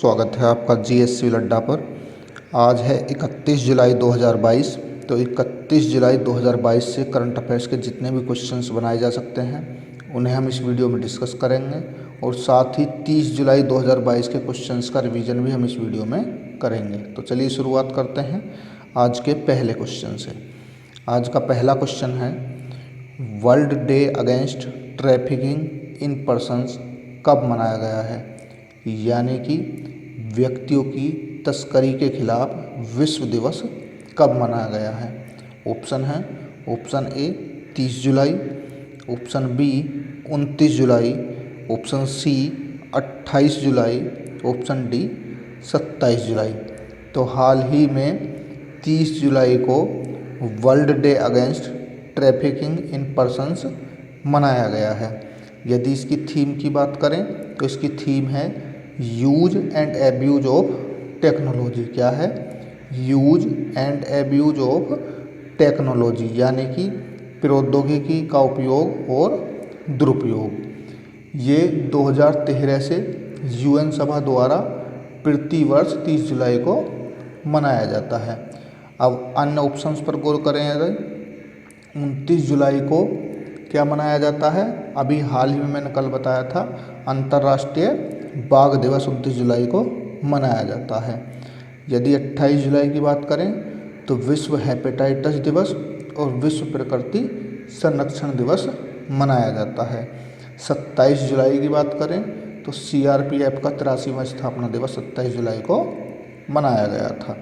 स्वागत है आपका जीएससी लड्डा पर। आज है 31 जुलाई 2022। तो 31 जुलाई 2022 से करंट अफेयर्स के जितने भी क्वेश्चंस बनाए जा सकते हैं उन्हें हम इस वीडियो में डिस्कस करेंगे और साथ ही 30 जुलाई 2022 के क्वेश्चंस का रिवीजन भी हम इस वीडियो में करेंगे। तो चलिए शुरुआत करते हैं आज के पहले क्वेश्चन से। आज का पहला क्वेश्चन है, world day against trafficking in persons कब मनाया गया है? यानी कि व्यक्तियों की तस्करी के खिलाफ विश्व दिवस कब मनाया गया है? ऑप्शन है, ऑप्शन ए 30 जुलाई, ऑप्शन बी 29 जुलाई, ऑप्शन सी 28 जुलाई, ऑप्शन डी 27 जुलाई। तो हाल ही में 30 जुलाई को world day against trafficking in persons मनाया गया है। यदि इसकी थीम की बात करें तो इसकी थीम है use and abuse of technology. क्या है? Use and abuse of technology, यानी कि प्रौद्योगिकी का उपयोग और दुरुपयोग। ये 2013 से यूएन सभा द्वारा प्रति वर्ष 30 जुलाई को मनाया जाता है। अब अन्य ऑप्शंस पर गौर करें। अगर 29 जुलाई को क्या मनाया जाता है? अभी हाल ही में मैंने कल बताया था, अंतर्राष्ट्रीय बाघ दिवस 29 जुलाई को मनाया जाता है। यदि 28 जुलाई की बात करें तो विश्व हेपेटाइटिस दिवस और विश्व प्रकृति संरक्षण दिवस मनाया जाता है। 27 जुलाई की बात करें तो सीआरपीएफ का 83वां स्थापना दिवस 27 जुलाई को मनाया गया था।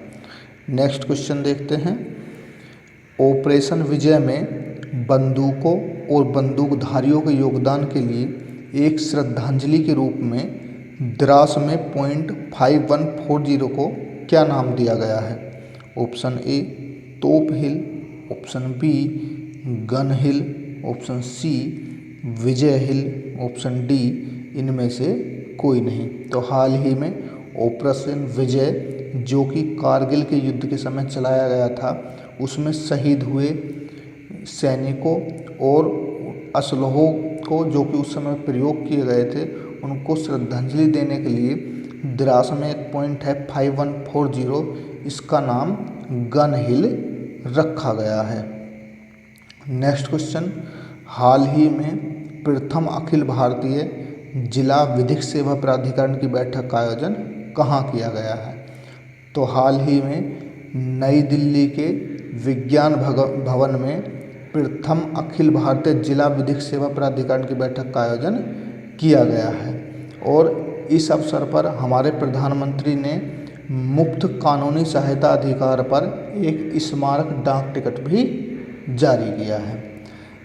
नेक्स्ट क्वेश्चन देखते हैं। ऑपरेशन विजय में बंदूकों और बंदूकधारियों के योगदान के लिए एक श्रद्धांजलि के रूप में द्रास में .5140 को क्या नाम दिया गया है? ऑप्शन ए तोप हिल, ऑप्शन बी गन हिल, ऑप्शन सी विजय हिल, ऑप्शन डी इनमें से कोई नहीं। तो हाल ही में ऑपरेशन विजय, जो कि कारगिल के युद्ध के समय चलाया गया था, उसमें शहीद हुए सैनिकों और असलहों को, जो कि उस समय प्रयोग किए गए थे, उनको श्रद्धांजलि देने के लिए द्रास में एक पॉइंट है 5140, इसका नाम गन हिल रखा गया है। नेक्स्ट क्वेश्चन, हाल ही में प्रथम अखिल भारतीय जिला विधिक सेवा प्राधिकरण की बैठक का आयोजन कहाँ किया गया है? तो हाल ही में नई दिल्ली के विज्ञान भवन में प्रथम अखिल भारतीय जिला विधिक सेवा प्राधिकरण की बैठक का आयोजन किया गया है और इस अवसर पर हमारे प्रधानमंत्री ने मुफ्त कानूनी सहायता अधिकार पर एक स्मारक डाक टिकट भी जारी किया है।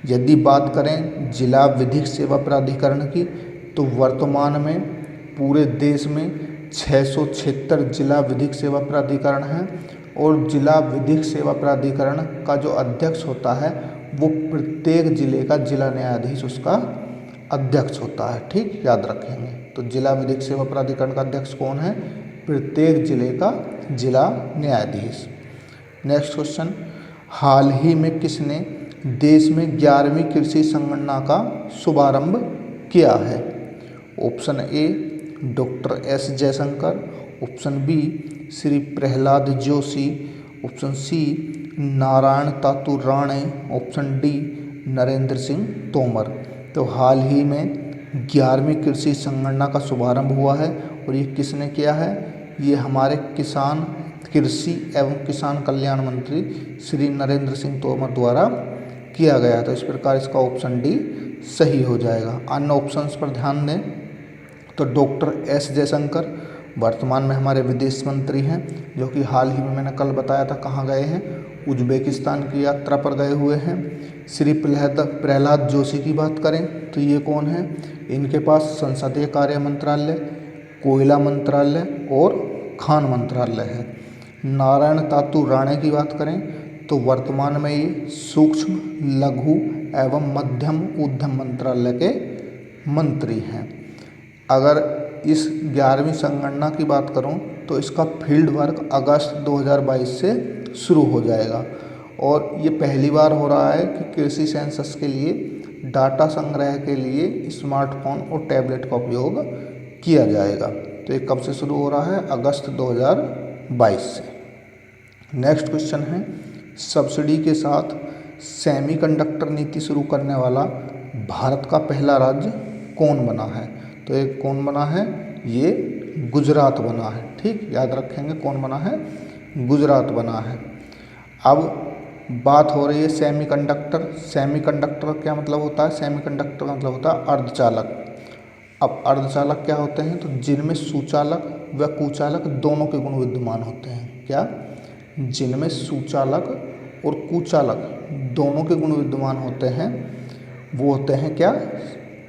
यदि बात करें जिला विधिक सेवा प्राधिकरण की, तो वर्तमान में पूरे देश में 676 जिला विधिक सेवा प्राधिकरण हैं और जिला विधिक सेवा प्राधिकरण का जो अध्यक्ष होता है वो प्रत्येक जिले का जिला न्यायाधीश उसका अध्यक्ष होता है। ठीक, याद रखेंगे। तो जिला विधिक सेवा प्राधिकरण का अध्यक्ष कौन है? प्रत्येक जिले का जिला न्यायाधीश। नेक्स्ट क्वेश्चन, हाल ही में किसने देश में 11वीं कृषि संगणना का शुभारंभ किया है? Option A doctor S Jaishankar, option B Shri Prahlad Joshi, option C Narayan Tatu Rane, option D Narendra Singh Tomar. तो हाल ही में 11वीं कृषि संगणना का शुभारंभ हुआ है और ये किसने किया है? ये हमारे कृषि एवं किसान कल्याण मंत्री श्री नरेंद्र सिंह तोमर द्वारा किया गया। तो इस प्रकार इसका ऑप्शन डी सही हो जाएगा। अन्य ऑप्शंस पर ध्यान दें तो डॉक्टर एस जयशंकर वर्तमान में हमारे विदेश मंत्री हैं, जो कि हाल ही में मैंने कल बताया था कहाँ गए हैं, उज्बेकिस्तान की यात्रा पर गए हुए हैं। श्री प्रहलाद जोशी की बात करें तो ये कौन है? इनके पास संसदीय कार्य मंत्रालय, कोयला मंत्रालय और खान मंत्रालय है। नारायण तातू राणे की बात करें तो वर्तमान में ये सूक्ष्म लघु एवं मध्यम उद्यम मंत्रालय के मंत्री हैं। अगर इस 11वीं संगणना की बात करूं तो इसका फील्ड वर्क अगस्त 2022 से शुरू हो जाएगा और ये पहली बार हो रहा है कि कृषि सेंसस के लिए डाटा संग्रह के लिए स्मार्टफोन और टैबलेट का उपयोग किया जाएगा। तो ये कब से शुरू हो रहा है? अगस्त 2022 से। नेक्स्ट क्वेश्चन है, सब्सिडी के साथ सेमीकंडक्टर नीति शुरू करने वाला भारत का पहला राज्य कौन बना है? तो ये कौन बना है? ये गुजरात बना है। ठीक, याद रखेंगे कौन बना है? गुजरात बना है। अब बात हो रही है सेमीकंडक्टर। सेमीकंडक्टर क्या मतलब होता है? सेमीकंडक्टर का मतलब होता है अर्धचालक। अब अर्धचालक क्या होते हैं? तो जिनमें सुचालक व कुचालक दोनों के गुण विद्यमान होते हैं। क्या? जिनमें सुचालक और कुचालक दोनों के गुण विद्यमान होते हैं वो होते हैं क्या?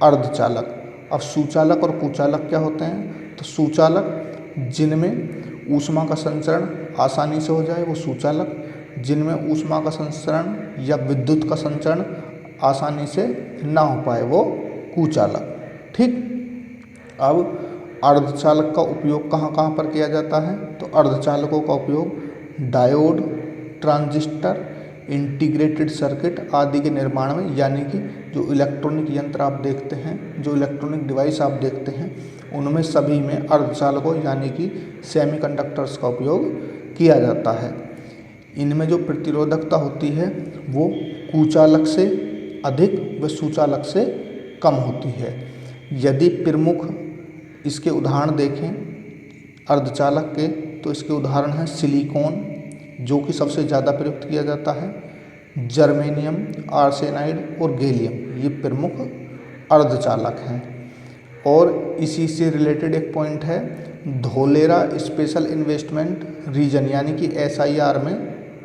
अर्धचालक। अब सुचालक और कुचालक क्या होते हैं? तो सुचालक जिनमें ऊष्मा का संचरण आसानी से हो जाए वो सुचालक, जिनमें ऊष्मा का संचरण या विद्युत का संचरण आसानी से ना हो पाए वो कुचालक। ठीक, अब अर्धचालक का उपयोग कहाँ कहाँ पर किया जाता है? तो अर्धचालकों का उपयोग डायोड, ट्रांजिस्टर, इंटीग्रेटेड सर्किट आदि के निर्माण में, यानी कि जो इलेक्ट्रॉनिक यंत्र आप देखते हैं, जो इलेक्ट्रॉनिक डिवाइस आप देखते हैं, उनमें सभी में अर्धचालकों यानी कि सेमीकंडक्टर्स का उपयोग किया जाता है। इनमें जो प्रतिरोधकता होती है वो कुचालक से अधिक व सुचालक से कम होती है। यदि प्रमुख इसके उदाहरण देखें अर्धचालक के, तो इसके उदाहरण हैं सिलिकॉन जो कि सबसे ज़्यादा प्रयुक्त किया जाता है, जर्मेनियम, आर्सेनाइड और गैलियम, ये प्रमुख अर्धचालक हैं। और इसी से रिलेटेड एक पॉइंट है, धोलेरा स्पेशल इन्वेस्टमेंट रीजन यानी कि SIR में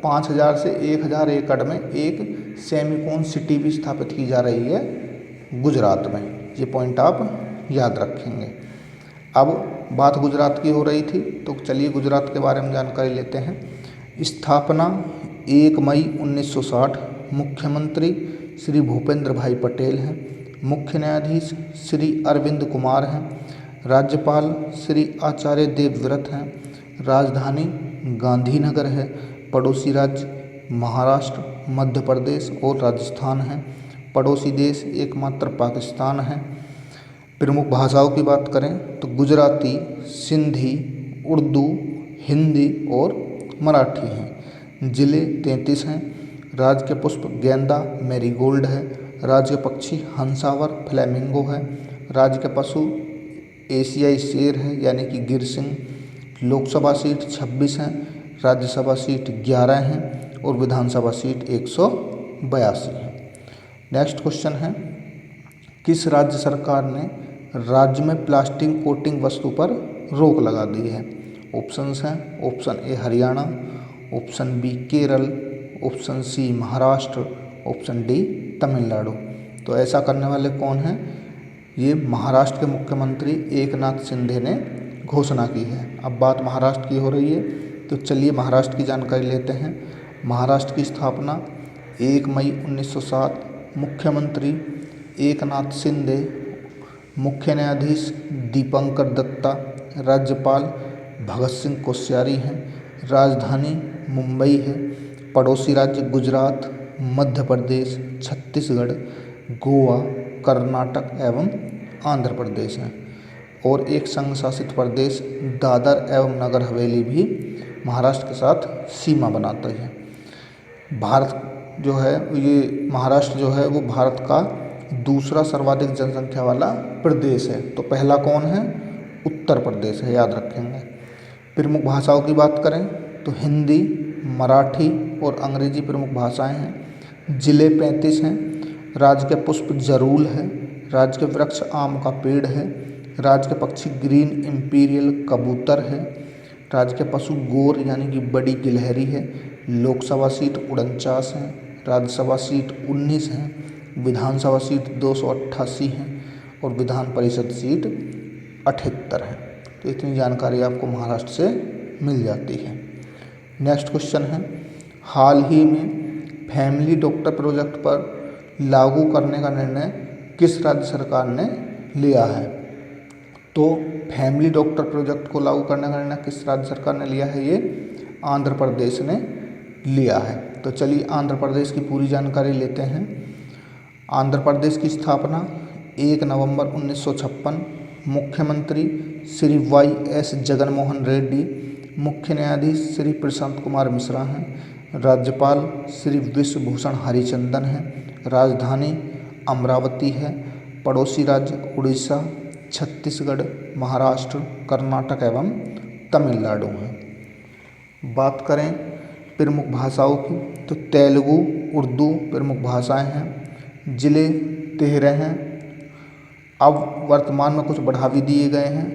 5000 से 1000 एकड़ में एक सेमीकॉन सिटी भी स्थापित की जा रही है गुजरात में। ये पॉइंट आप याद रखेंगे। अब बात गुजरात की हो रही थी तो चलिए गुजरात के बारे में जानकारी लेते हैं। स्थापना 1 मई 1960। मुख्यमंत्री श्री भूपेंद्र भाई पटेल हैं। मुख्य न्यायाधीश श्री अरविंद कुमार हैं। राज्यपाल श्री आचार्य देवव्रत हैं। राजधानी गांधीनगर है। पड़ोसी राज्य महाराष्ट्र, मध्य प्रदेश और राजस्थान हैं। पड़ोसी देश एकमात्र पाकिस्तान है। प्रमुख भाषाओं की बात करें तो गुजराती, सिंधी, उर्दू, हिंदी और मराठी हैं। ज़िले 33 हैं। राज्य के पुष्प गेंदा, मैरीगोल्ड है। राज्य के पक्षी हंसावर, फ्लेमिंगो है। राज्य के पशु एशियाई शेर है यानी कि गिर सिंह। लोकसभा सीट 26 हैं। राज्यसभा सीट 11 हैं और विधानसभा सीट 182 है। नेक्स्ट क्वेश्चन है, किस राज्य सरकार ने राज्य में प्लास्टिक कोटिंग वस्तु पर रोक लगा दी है? ऑप्शंस हैं, option A Haryana, option B Kerala, option C Maharashtra, option D Tamil Nadu. तो ऐसा करने वाले कौन हैं? ये महाराष्ट्र के मुख्यमंत्री एकनाथ शिंदे ने घोषणा की है। अब बात महाराष्ट्र की हो रही है तो चलिए महाराष्ट्र की जानकारी लेते हैं। महाराष्ट्र की स्थापना 1 मई 1907। मुख्यमंत्री एकनाथ शिंदे, मुख्य न्यायाधीश दीपंकर दत्ता, राज्यपाल भगत सिंह कोश्यारी हैं। राजधानी मुंबई है। पड़ोसी राज्य गुजरात, मध्य प्रदेश, छत्तीसगढ़, गोवा, कर्नाटक एवं आंध्र प्रदेश हैं। और एक संघ शासित प्रदेश दादर एवं नगर हवेली भी महाराष्ट्र के साथ सीमा बनाता है। भारत जो है ये महाराष्ट्र जो है वो भारत का दूसरा सर्वाधिक जनसंख्या वाला प्रदेश है। तो पहला कौन है? उत्तर प्रदेश है, याद रखेंगे। प्रमुख भाषाओं की बात करें तो हिंदी, मराठी और अंग्रेजी प्रमुख भाषाएं हैं। ज़िले 35 हैं। राज्य के पुष्प जरूल है। राज्य के वृक्ष आम का पेड़ है। राज्य के पक्षी ग्रीन इम्पीरियल कबूतर है। राज्य के पशु गोर यानी कि बड़ी गिलहरी है। लोकसभा सीट 49 है। राज्यसभा सीट 19 है। विधानसभा सीट 288 है और विधान परिषद सीट 78 है। तो इतनी जानकारी आपको महाराष्ट्र से मिल जाती है। नेक्स्ट क्वेश्चन है, हाल ही में फैमिली डॉक्टर प्रोजेक्ट पर लागू करने का निर्णय किस राज्य सरकार ने लिया है? तो फैमिली डॉक्टर प्रोजेक्ट को लागू करने का निर्णय किस राज्य सरकार ने लिया है? ये आंध्र प्रदेश ने लिया है। तो चलिए आंध्र प्रदेश की पूरी जानकारी लेते हैं। आंध्र प्रदेश की स्थापना 1 नवंबर 1956। मुख्यमंत्री श्री वाई.एस. जगनमोहन रेड्डी, मुख्य न्यायाधीश श्री प्रशांत कुमार मिश्रा हैं, राज्यपाल श्री विश्वभूषण हरिचंदन हैं, राजधानी अमरावती है, पड़ोसी राज्य उड़ीसा, छत्तीसगढ़, महाराष्ट्र, कर्नाटक एवं तमिलनाडु हैं। बात करें प्रमुख भाषाओं की तो तेलुगु, उर्दू प्रमुख भाषाएं हैं। जिले 13 हैं। अब वर्तमान में कुछ बढ़ा भी दिए गए हैं।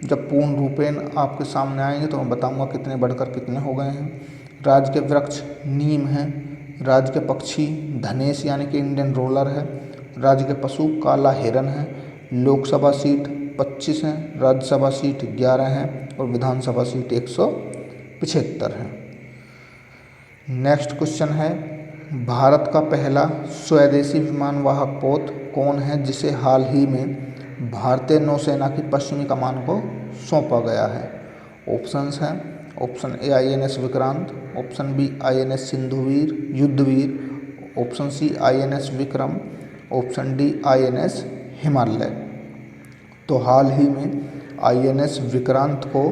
जब पूर्ण रूपेण आपके सामने आएंगे तो मैं बताऊंगा कितने बढ़कर कितने हो गए हैं। राज्य के वृक्ष नीम हैं। राज्य के पक्षी धनेश यानी कि इंडियन रोलर है। राज्य के पशु काला हिरन है। लोकसभा सीट 25 हैं, राज्यसभा सीट 11 हैं और विधानसभा सीट 175 हैं। नेक्स्ट क्वेश्चन है, भारत का पहला स्वदेशी विमान वाहक पोत कौन है जिसे हाल ही में भारतीय नौसेना की पश्चिमी कमान को सौंपा गया है? ऑप्शंस हैं, option A INS Vikrant, option B INS Sindhuvir Yuddhvir, option C INS Vikram, option D INS Himalaya. तो हाल ही में INS विक्रांत को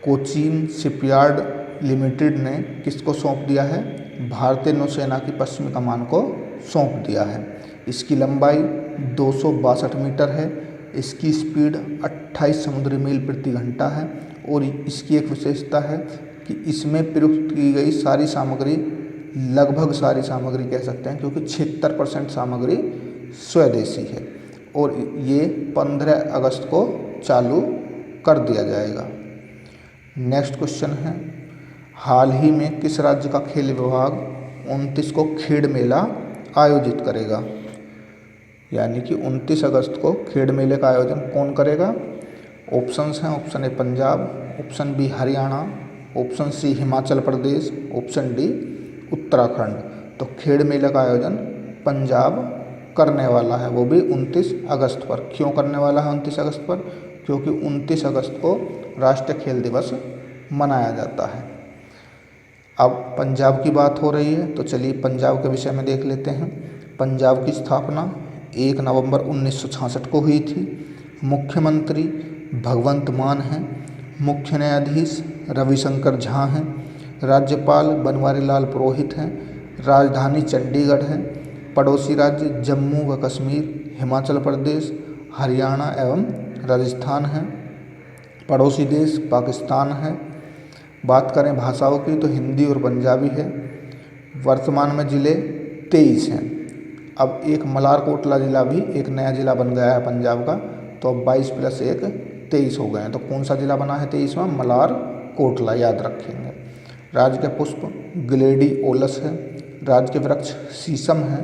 कोचीन शिपयार्ड लिमिटेड ने किसको सौंप दिया है? भारतीय नौसेना की पश्चिमी कमान को सौंप दिया है। इसकी लंबाई 262 मीटर है। इसकी स्पीड 28 समुद्री मील प्रति घंटा है और इसकी एक विशेषता है कि इसमें प्रयुक्त की गई सारी सामग्री, लगभग सारी सामग्री कह सकते हैं क्योंकि 76% सामग्री स्वदेशी है और ये 15 अगस्त को चालू कर दिया जाएगा। नेक्स्ट क्वेश्चन है, हाल ही में किस राज्य का खेल विभाग 29 को खेड़ मेला आयोजित करेगा? यानी कि 29 अगस्त को खेड़ मेले का आयोजन कौन करेगा? ऑप्शंस हैं, option A Punjab, option B Haryana, option C Himachal Pradesh, option D Uttarakhand. तो खेड़ मेले का आयोजन पंजाब करने वाला है, वो भी 29 अगस्त पर। क्यों करने वाला है 29 अगस्त पर? क्योंकि 29 अगस्त को राष्ट्रीय खेल दिवस मनाया जाता है। अब पंजाब की बात हो रही है तो चलिए पंजाब के विषय में देख लेते हैं। पंजाब की स्थापना 1 नवंबर 1966 को हुई थी। मुख्यमंत्री भगवंत मान हैं। मुख्य न्यायाधीश रविशंकर झा हैं। राज्यपाल बनवारी लाल पुरोहित हैं। राजधानी चंडीगढ़ है। पड़ोसी राज्य जम्मू व कश्मीर, हिमाचल प्रदेश, हरियाणा एवं राजस्थान हैं। पड़ोसी देश पाकिस्तान है। बात करें भाषाओं की तो हिंदी और पंजाबी है। वर्तमान में ज़िले 23 हैं। अब एक मलारकोटला ज़िला भी एक नया ज़िला बन गया है पंजाब का, तो अब 22 + 1 23 हो गए हैं। तो कौन सा ज़िला बना है 23वां? मलारकोटला, याद रखेंगे। राज्य के पुष्प ग्लेडियोलस है। राज्य के वृक्ष शीशम है।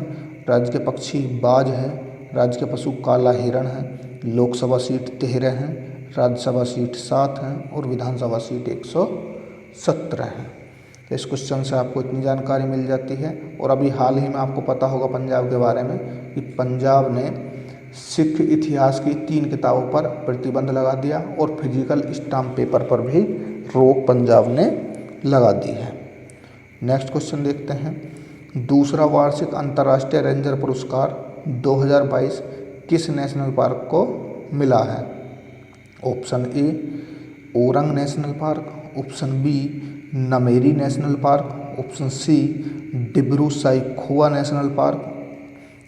राज्य के पक्षी बाज है। राज्य के पशु काला हिरण है। लोकसभा सीट 13 हैं, राज्यसभा सीट 7 हैं और विधानसभा सीट 117 हैं। तो इस क्वेश्चन से आपको इतनी जानकारी मिल जाती है। और अभी हाल ही में आपको पता होगा पंजाब के बारे में कि पंजाब ने सिख इतिहास की 3 किताबों पर प्रतिबंध लगा दिया और फिजिकल स्टाम्प पेपर पर भी रोक पंजाब ने लगा दी है। नेक्स्ट क्वेश्चन देखते हैं, दूसरा वार्षिक अंतर्राष्ट्रीय रेंजर पुरस्कार 2022 किस नेशनल पार्क को मिला है? Option A Orang national park, option B Nameri national park, option C Dibru Saikhowa national park,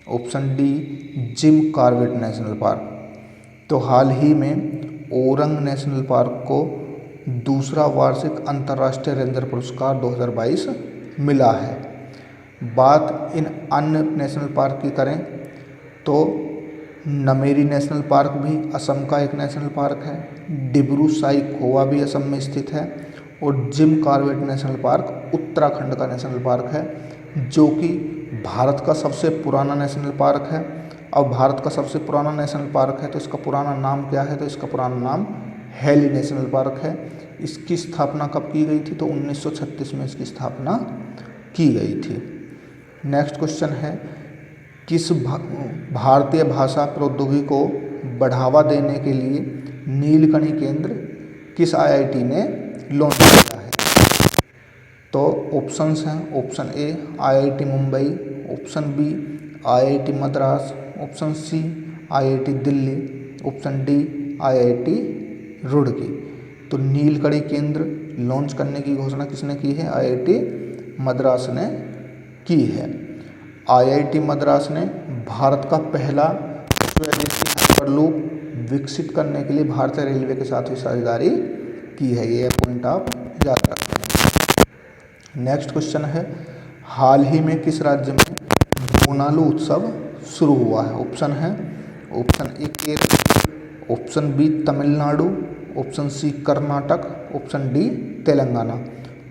option D Jim Corbett national park. तो हाल ही में ओरंग नेशनल पार्क को दूसरा वार्षिक अंतर्राष्ट्रीय रेंजर पुरस्कार 2022 मिला है। बात इन अन्य नेशनल पार्क की करें तो नमेरी नेशनल पार्क भी असम का एक नेशनल पार्क है। डिब्रू साइखोवा भी असम में स्थित है और gym Corbett national park Uttarakhand का नेशनल पार्क है, जो कि भारत का सबसे पुराना नेशनल पार्क है। अब भारत का सबसे पुराना नेशनल पार्क है तो इसका पुराना नाम क्या है? तो इसका पुराना नाम हैली नेशनल पार्क है। इसकी स्थापना कब की गई थी? तो 1936 में इसकी स्थापना की गई थी। नेक्स्ट क्वेश्चन है, किस भारतीय भाषा प्रौद्योगिकी को बढ़ावा देने के लिए नीलकणी केंद्र किस IIT ने लॉन्च किया है? तो ऑप्शंस हैं, option A IIT Mumbai, option B IIT Madras, option C IIT Delhi, option D IIT Roorkee. तो नीलकणी केंद्र लॉन्च करने की घोषणा किसने की है? IIT मद्रास ने की है। IIT मद्रास ने भारत का पहला स्वदेशी हाइपरलूप विकसित करने के लिए भारतीय रेलवे के साथ भी साझेदारी की है। ये पॉइंट आप याद रखते हैं। नेक्स्ट क्वेश्चन है, हाल ही में किस राज्य में बोनालू उत्सव शुरू हुआ है? ऑप्शन है option A Kerala, option B Tamil Nadu, option C Karnataka, option D Telangana.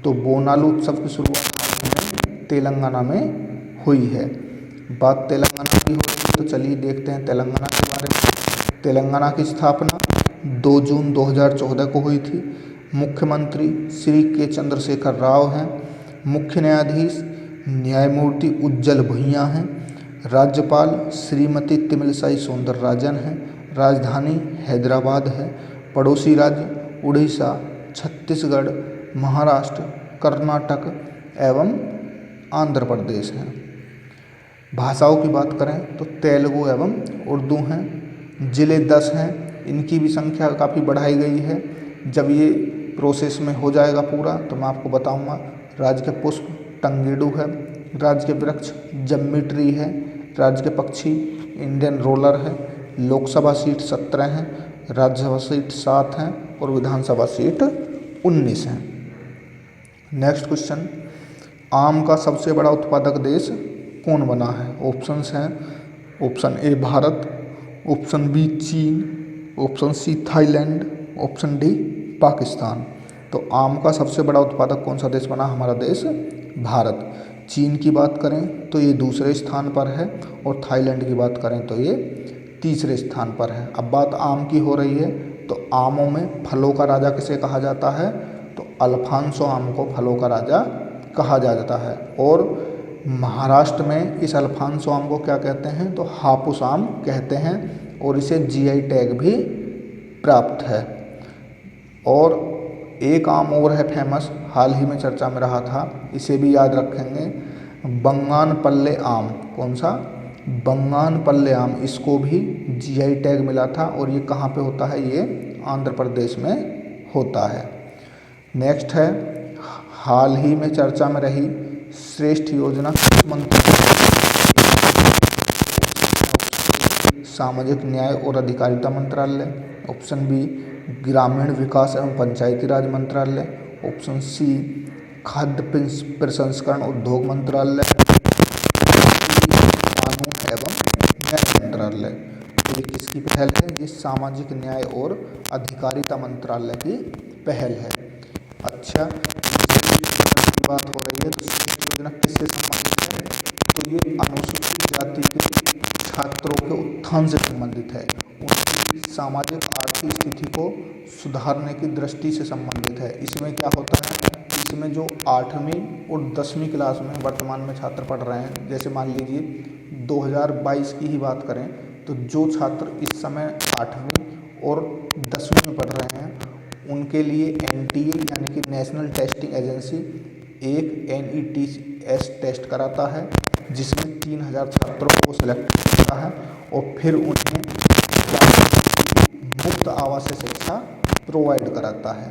तो बोनालू उत्सव की शुरुआत तेलंगाना में हुई है। बात तेलंगाना की हो रही है तो चलिए देखते हैं तेलंगाना के बारे में। तेलंगाना की स्थापना 2 जून 2014 को हुई थी। मुख्यमंत्री श्री के चंद्रशेखर राव हैं। मुख्य न्यायाधीश न्यायमूर्ति उज्जल भुइयां हैं। राज्यपाल श्रीमती तमिलिसाई सौंदरराजन हैं। राजधानी हैदराबाद है। पड़ोसी राज्य उड़ीसा, छत्तीसगढ़, महाराष्ट्र, कर्नाटक एवं आंध्र प्रदेश हैं। भाषाओं की बात करें तो तेलुगु एवं उर्दू हैं। ज़िले 10 हैं, इनकी भी संख्या काफ़ी बढ़ाई गई है। जब ये प्रोसेस में हो जाएगा पूरा तो मैं आपको बताऊंगा। राज्य के पुष्प टंगेडू है। राज्य के वृक्ष जम्मी ट्री है। राज्य के पक्षी इंडियन रोलर है। लोकसभा सीट 17 हैं, राज्यसभा सीट 7 हैं और विधानसभा सीट 19 हैं। नेक्स्ट क्वेश्चन, आम का सबसे बड़ा उत्पादक देश कौन बना है? ऑप्शंस हैं option A Bharat, option B चीन, option C Thailand, option D Pakistan. तो आम का सबसे बड़ा उत्पादक कौन सा देश बना? हमारा देश भारत। चीन की बात करें तो ये दूसरे स्थान पर है और थाईलैंड की बात करें तो ये तीसरे स्थान पर है। अब बात आम की हो रही है तो आमों में फलों का राजा किसे कहा जाता है? तो अल्फांसो आम को फलों का राजा कहा जाता है। और महाराष्ट्र में इस अल्फांसो आम को क्या कहते हैं? तो हापुस आम कहते हैं और इसे GI टैग भी प्राप्त है। और एक आम और है फेमस, हाल ही में चर्चा में रहा था, इसे भी याद रखेंगे, बंगानपल्ले आम। कौन सा? बंगानपल्ले आम। इसको भी GI टैग मिला था और ये कहाँ पे होता है? ये आंध्र प्रदेश में होता है। नेक्स्ट है, हाल ही में चर्चा में रही श्रेष्ठ योजना किस मंत्रालय? सामाजिक न्याय और अधिकारिता मंत्रालय, ऑप्शन बी ग्रामीण विकास एवं पंचायती राज मंत्रालय, ऑप्शन सी खाद्य प्रसंस्करण उद्योग मंत्रालय, कानून एवं न्याय मंत्रालय। तो ये किसकी पहल है? ये सामाजिक न्याय और अधिकारिता मंत्रालय की पहल है। अच्छा, की बात हो रही है तो योजना किससे संबंधित है? तो ये अनुसूचित जाति के छात्रों के उत्थान से संबंधित है। उनकी सामाजिक आर्थिक स्थिति को सुधारने की दृष्टि से संबंधित है। इसमें क्या होता है? इसमें जो 8वीं और 10वीं क्लास में वर्तमान में छात्र पढ़ रहे हैं, जैसे मान लीजिए 2022 की ही बात करें तो जो छात्र इस समय 8वीं और 10वीं में पढ़ रहे हैं उनके लिए NTA यानी कि नेशनल टेस्टिंग एजेंसी एक NETS टेस्ट कराता है जिसमें 3000 छात्रों को सिलेक्ट करता है और फिर उन्हें मुफ्त आवासीय शिक्षा प्रोवाइड कराता है।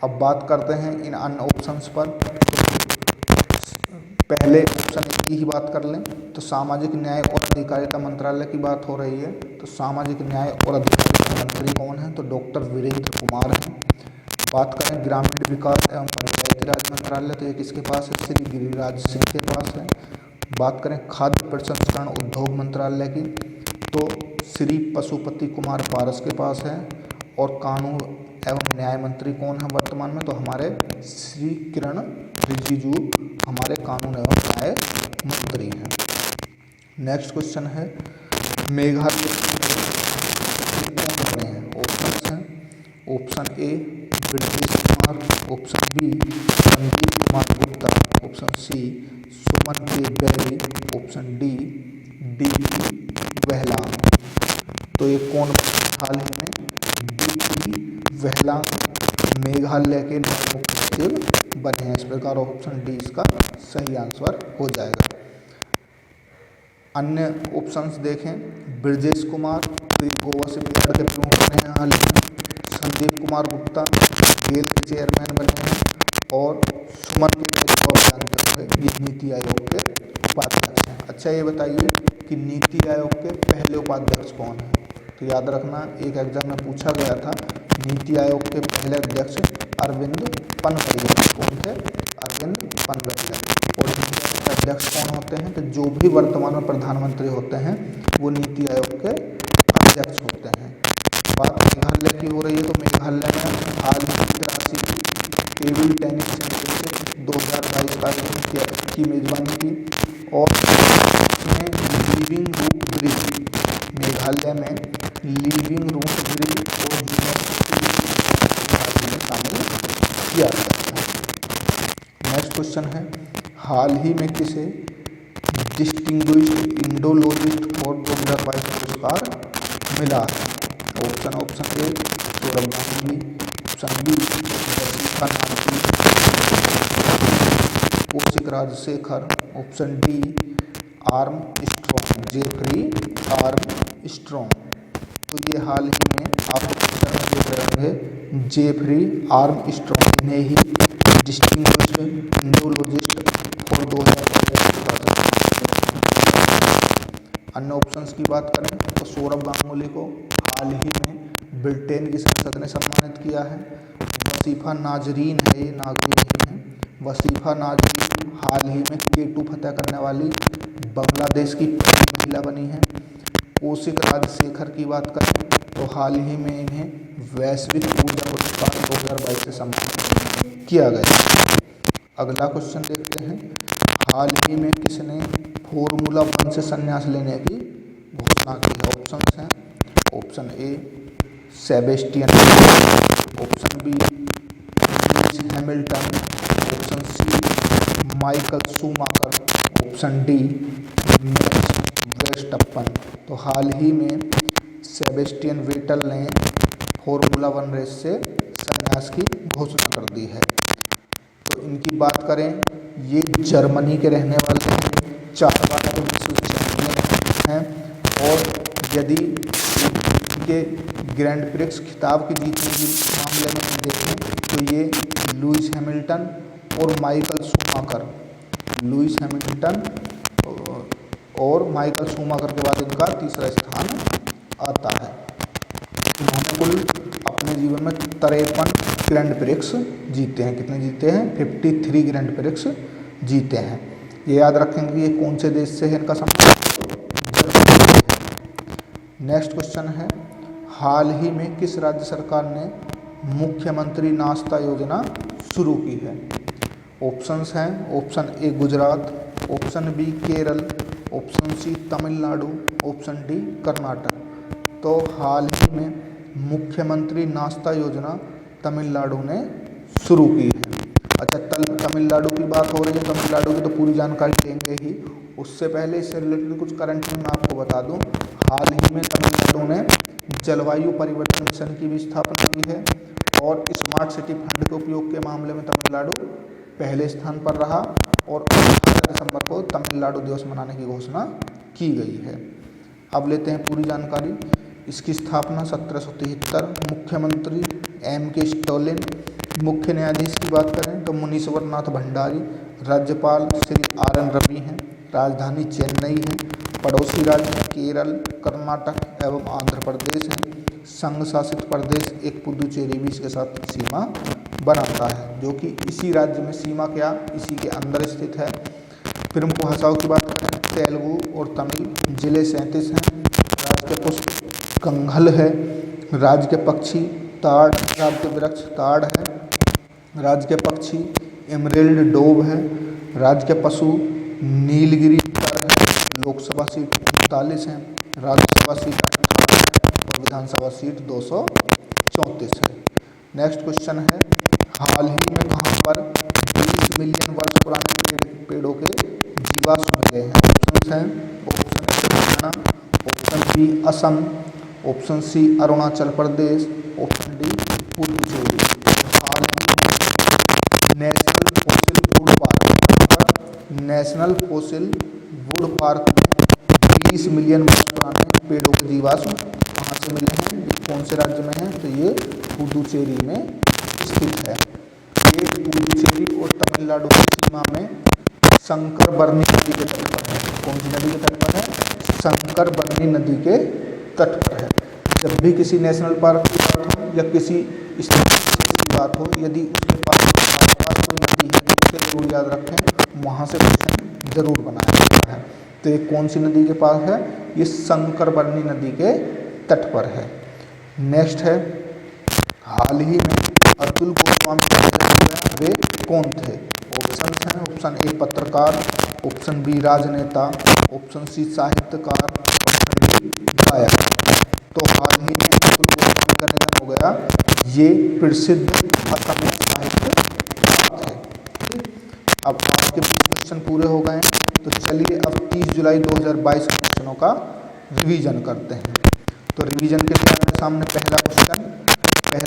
अब बात करते हैं इन अन्य ऑप्शंस पर। पहले ऑप्शन की ही बात कर लें तो सामाजिक न्याय और अधिकारिता मंत्रालय की बात हो रही है। तो सामाजिक न्याय और अधिकारिता मंत्री कौन है? तो डॉक्टर वीरेंद्र कुमार हैं। बात करें ग्रामीण विकास एवं पंचायती राज मंत्रालय तो ये किसके पास है? श्री गिरिराज सिंह के पास है। बात करें खाद्य प्रसंस्करण उद्योग मंत्रालय की तो श्री पशुपति कुमार पारस के पास है। और कानून एवं न्याय मंत्री कौन है वर्तमान में? तो हमारे श्री किरण रिजिजू हमारे कानून एवं न्याय मंत्री हैं। नेक्स्ट क्वेश्चन है, मेघालय कौन बने हैं? ऑप्शन हैं option A Brajesh Kumar, option B Sandeep Kumar Gupta, option C Suman K Bery, option D वेहलांग। तो ये कौन हाल ही में? वेहलांग मेघालय के नए मुख्य सचिव बने हैं। इस प्रकार ऑप्शन डी इसका सही आंसर हो जाएगा। अन्य ऑप्शंस देखें, ब्रजेश कुमार तो ये गोवा से पेड़ के प्रमुख बने हैं हाल ही में। संदीप कुमार गुप्ता गेल के चेयरमैन बने हैं और सुमन के ये नीति आयोग के उपाध्यक्ष हैं। अच्छा ये बताइए कि नीति आयोग के पहले उपाध्यक्ष कौन हैं? तो याद रखना, एक एग्जाम में पूछा गया था, नीति आयोग के पहले अध्यक्ष अरविंद पनवरिया। कौन थे? अरविंद पनवरिया। और नीति आयोग के अध्यक्ष कौन होते हैं? तो जो भी वर्तमान में प्रधानमंत्री होते हैं वो नीति आयोग के अध्यक्ष होते हैं। बात मेघालय की हो रही है, तो मेघालय में हाल ही में राशि टेबल टेनिस चैंपियनशिप 2022 कार्यक्रम की मेजबानी की और इसमें लिविंग रूट ब्रिज, मेघालय में लिविंग रूट ब्रिज और में शामिल किया गया है। नेक्स्ट क्वेश्चन है, हाल ही में किसे डिस्टिंग्विश्ड इंडोलॉजिस्ट फॉर 2022 पुरस्कार मिला है? Option A Saurabh Ganguly, option B Wasifa Nazreen, Kaushik Rajashekhar, option D Armstrong, Jeffrey Armstrong. तो ये हाल ही में आप देख रहे होंगे जेफरी आर्म स्ट्रॉन्ग ने ही डिस्टिंग्विश्ड इंडोलॉजिस्ट फॉर 2022। अन्य ऑप्शंस की बात करें तो सौरभ गांगुली को हाल ही में ब्रिटेन की संसद ने सम्मानित किया है। वसीफा नाजरीन है, ये नागरिक हैं, वसीफा नाजरीन हाल ही में K2 फतह करने वाली बांग्लादेश की पहली महिला बनी है। कौशिक राजशेखर की बात करें तो हाल ही में इन्हें वैश्विक ऊर्जा पुरस्कार 2022 से सम्मानित किया गया। अगला क्वेश्चन देखते हैं, हाल ही में किसने फॉर्मूला 1 से संन्यास लेने की घोषणा की है? ऑप्शंस हैं, option A Sebastian, option B Lewis Hamilton, option C Michael Schumacher, option D Max Verstappen. तो हाल ही में सेबेस्टियन वेटल ने फॉर्मूला 1 रेस से संन्यास की घोषणा कर दी है। तो इनकी बात करें, ये जर्मनी के रहने वाले हैं, 4 बार के विश्व चैंपियन हैं और यदि इनके ग्रैंड प्रिक्स खिताब की जीतने के मामले में हम देखें तो ये लुईस हैमिल्टन और माइकल शूमाकर, लुईस हैमिल्टन और माइकल शूमाकर के बाद इनका तीसरा स्थान आता है। इन्होंने कुल अपने जीवन में 53 ग्रैंड प्रिक्स जीते हैं। कितने जीते हैं? 53 ग्रैंड प्रिक्स जीते हैं। ये याद रखेंगे कि ये कौन से देश से है इनका संबंध? नेक्स्ट क्वेश्चन है, हाल ही में किस राज्य सरकार ने मुख्यमंत्री नाश्ता योजना शुरू की है? ऑप्शंस हैं, option A Gujarat, option B Kerala, option C Tamil Nadu, option D Karnataka. तो हाल ही में मुख्यमंत्री नाश्ता योजना तमिलनाडु ने शुरू की है। अच्छा, तमिलनाडु की बात हो रही है, तमिलनाडु की तो पूरी जानकारी देंगे ही। उससे पहले इससे रिलेटेड कुछ करंट मैं आपको बता दूं, हाल ही में तमिलनाडु ने जलवायु परिवर्तन मिशन की भी स्थापना की है और स्मार्ट सिटी फंड के उपयोग के मामले में तमिलनाडु पहले स्थान पर रहा और 18 दिसंबर को तमिलनाडु दिवस मनाने की घोषणा की गई है। अब लेते हैं पूरी जानकारी। इसकी स्थापना 1773, मुख्यमंत्री M.K. स्टालिन, मुख्य न्यायाधीश की बात करें तो मुनीश्वर नाथ भंडारी, राज्यपाल श्री R.N. रवि हैं, राजधानी चेन्नई है, पड़ोसी राज्य केरल, कर्नाटक एवं आंध्र प्रदेश हैं, संघ शासित प्रदेश एक पुदुचेरी भी इसके साथ सीमा बनाता है, जो कि इसी राज्य में सीमा क्या इसी के अंदर स्थित है। प्रमुख भाषाओं की बात करें तेलुगु और तमिल, जिले 37 हैं, राज्य के पुष्प कंघल है, राज्य के पक्षी ताड़, राज्य के वृक्ष ताड़ है, राज्य के पक्षी एमरेल्ड डोव है, राज्य के पशु नीलगिरी तर है, लोकसभा सीट 39 है, राज्यसभा सीट 18 है और विधानसभा सीट 234 है। नेक्स्ट क्वेश्चन है, हाल ही में कहाँ पर 20 मिलियन वर्ष पुराने पेड़ों के जीवाश्म मिले हैं? ऑप्शन हैं, option A Haryana, option B Assam, option C Arunachal Pradesh, option D Puducherry. हाल ही national fossil wood park, national fossil wood park में 20 मिलियन वर्ष पुराने पेड़ों के जीवाश्म कहाँ से मिले हैं, ये कौन से राज्य में है, तो ये पुदुचेरी में स्थित है। ये पुदुचेरी और तमिलनाडु की सीमा में शंकरबरनी नदी के तट पर है। कौन सी नदी के तट पर है, शंकरबरनी नदी के तट पर है। जब भी किसी नेशनल पार्क की बात हो या किसी स्टेट की बात हो, यदि उसके पास कोई नदी है तो उसे जरूर याद रखें, वहाँ से क्वेश्चन जरूर बनाया जाता है। तो ये कौन सी नदी के पास है, ये शंकरबरनी नदी के तट पर है। नेक्स्ट है, हाल ही में अतुल गोस्वामी का निधन हुआ, वे कौन थे। ऑप्शन हैं, ऑप्शन ए पत्रकार, ऑप्शन बी राजनेता, ऑप्शन सी साहित्यकार, ऑप्शन डी गायक। तो हाल ही में अतुल गोस्वामी का निधन हो गया, ये प्रसिद्ध असमिया साहित्यकार थे। अब आपके क्वेश्चन पूरे हो गए हैं, तो चलिए अब 30 जुलाई 2022 के क्वेश्चनों का रिवीजन करते हैं। तो रिवीजन के लिए आपके सामने पहला क्वेश्चन है,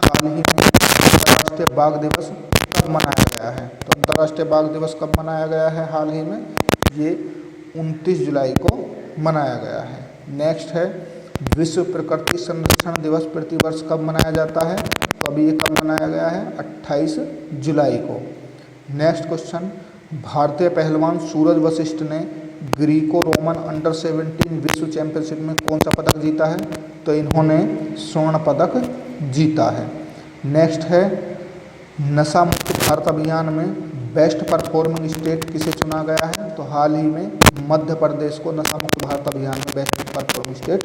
हाल ही में अंतर्राष्ट्रीय बाघ दिवस कब मनाया गया है। तो अंतर्राष्ट्रीय बाघ दिवस कब मनाया गया है, हाल ही में ये 29 जुलाई को मनाया गया है। नेक्स्ट है, विश्व प्रकृति संरक्षण दिवस प्रतिवर्ष कब मनाया जाता है। तो अभी ये कब मनाया गया है, 28 जुलाई को। नेक्स्ट क्वेश्चन, भारतीय पहलवान सूरज वशिष्ठ ने ग्रीको रोमन अंडर 17 विश्व चैंपियनशिप में कौन सा पदक जीता है। तो इन्होंने स्वर्ण पदक जीता है। नेक्स्ट है, नशा मुक्त भारत अभियान में बेस्ट परफॉर्मिंग स्टेट किसे चुना गया है। तो हाल ही में मध्य प्रदेश को नशा मुक्त भारत अभियान में बेस्ट परफॉर्मिंग स्टेट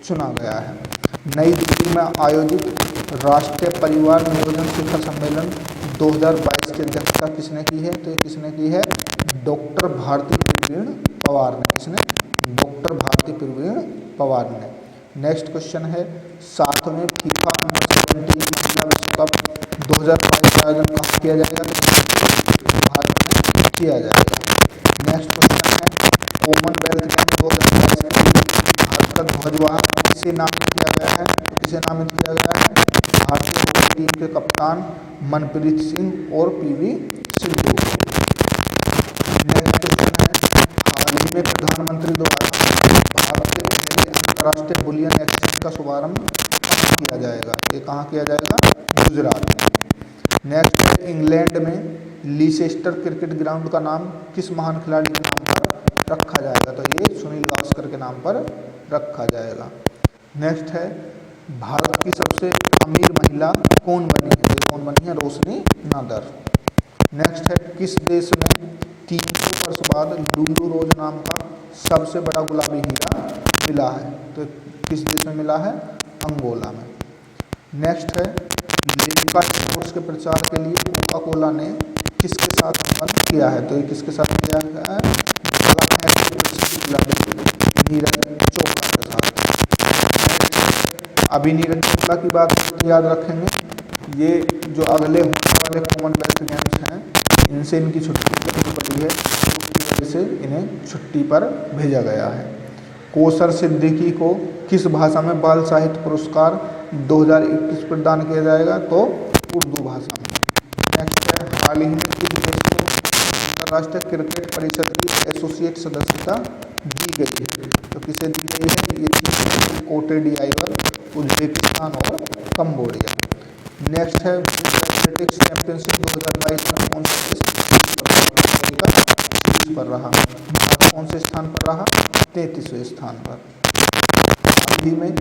चुना गया है। नई दिल्ली में आयोजित राष्ट्रीय परिवार नियोजन शिखर सम्मेलन 2022 की अध्यक्षता किसने की है। तो ये किसने की है, डॉक्टर भारती प्रवीण पवार ने। किसने, डॉक्टर भारती प्रवीण पवार ने। नेक्स्ट क्वेश्चन है, 7वें फीफा अंडर 17 महिला विश्व कप 2022 का आयोजन कहाँ किया जाएगा। भारत में किया जाएगा। नेक्स्ट क्वेश्चन है, कॉमनवेल्थ गेम 2022 के लिए भारत का ध्वजवाहक किसे नामित किया गया है। भारतीय हॉकी टीम के कप्तान मनप्रीत सिंह और पीवी सिंधु। नेक्स्ट क्वेश्चन है, हाल ही में प्रधानमंत्री द्वारा भारत के पहले अंतर्राष्ट्रीय बुलियन एक्सचेंज का शुभारंभ कहाँ किया जाएगा। ये कहाँ किया जाएगा, गुजरात में। नेक्स्ट है, इंग्लैंड में लीसेस्टर क्रिकेट ग्राउंड का नाम किस महान खिलाड़ी के नाम पर रखा जाएगा। तो ये सुनील गावस्कर के नाम पर रखा जाएगा। नेक्स्ट है, भारत की सबसे अमीर महिला कौन बनी है। कौन बनी है, रोशनी नादर। नेक्स्ट है, किस देश में 300 वर्ष बाद लुलू रोज नाम का सबसे बड़ा गुलाबी हीरा मिला है। तो किस देश में मिला है, अंगोला में। नेक्स्ट है, लिम्का स्पोर्ट्स के प्रचार के लिए कोका कोला ने किसके साथ संबंध किया है। तो ये किसके साथ किया है, नीरज चोपड़ा के साथ। अभी नीरज चोपड़ा की बात याद रखेंगे, ये जो अगले होने वाले कॉमनवेल्थ गेम्स हैं इनसे इनकी छुट्टी पड़ी है, उसकी वजह से इन्हें छुट्टी पर भेजा गया है। कौसर सिद्दीकी को किस भाषा में बाल साहित्य पुरस्कार 2021 प्रदान किया जाएगा। तो उर्दू भाषा में। नेक्स्ट है, हाल ही में किस देश को अंतर्राष्ट्रीय क्रिकेट परिषद की एसोसिएट सदस्यता दी गई है। तो किसे दी गई है, ये कोटे डीआईवर, उज्बेकिस्तान और कंबोडिया। नेक्स्ट है, एथलेटिक्स चैंपियनशिप 2022 में कौन सा शीर्ष पर रहा। भारत कौन से स्थान पर रहा, 33वें स्थान पर। हाल ही में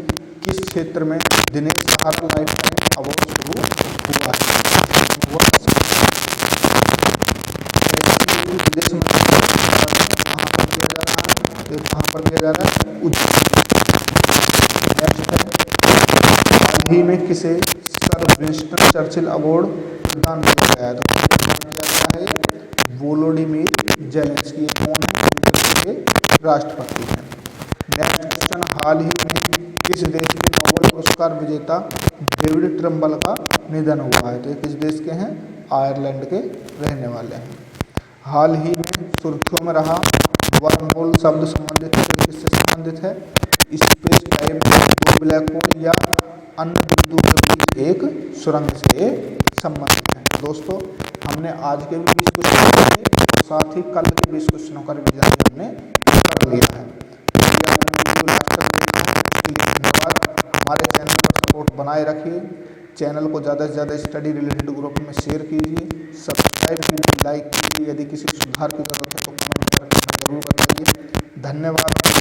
किस क्षेत्र में दिनेश सहारा लाइफ टाइम अवार्ड शुरू हुआ है। विदेश में कहाँ पर किया जा रहा है, उज्जैन। नेक्स्ट है, हाल ही में किसे सर विंस्टन चर्चिल अवार्ड प्रदान किया गया है। तो किया गया है वोलोडिमीर जेलेंस्की। कौन है, यूक्रेन के राष्ट्रपति हैं। नेक्स्ट क्वेश्चन, हाल ही में किस देश के नोबेल पुरस्कार विजेता डेविड ट्रम्बल का निधन हुआ है। तो ये किस देश के हैं, आयरलैंड के रहने वाले हैं। हाल ही में सुर्खियों में रहा वर्महोल शब्द संबंधित है, किससे संबंधित है, स्पेस टाइम, ब्लैक होल या अन्य बिंदु के बीच एक सुरंग से संबंधित है। दोस्तों, हमने आज के भी 20 क्वेश्चन किए, साथ ही कल के 20 क्वेश्चनों का रिवीजन हमने कर लिया है। यदि आपने वीडियो लास्ट तक देखा, धन्यवाद। चैनल को ज़्यादा से ज़्यादा स्टडी रिलेटेड ग्रुप में शेयर कीजिए, सब्सक्राइब कीजिए, लाइक कीजिए। यदि किसी सुधार की ज़रूरत है तो कमेंट करके ज़रूर बताइए। धन्यवाद।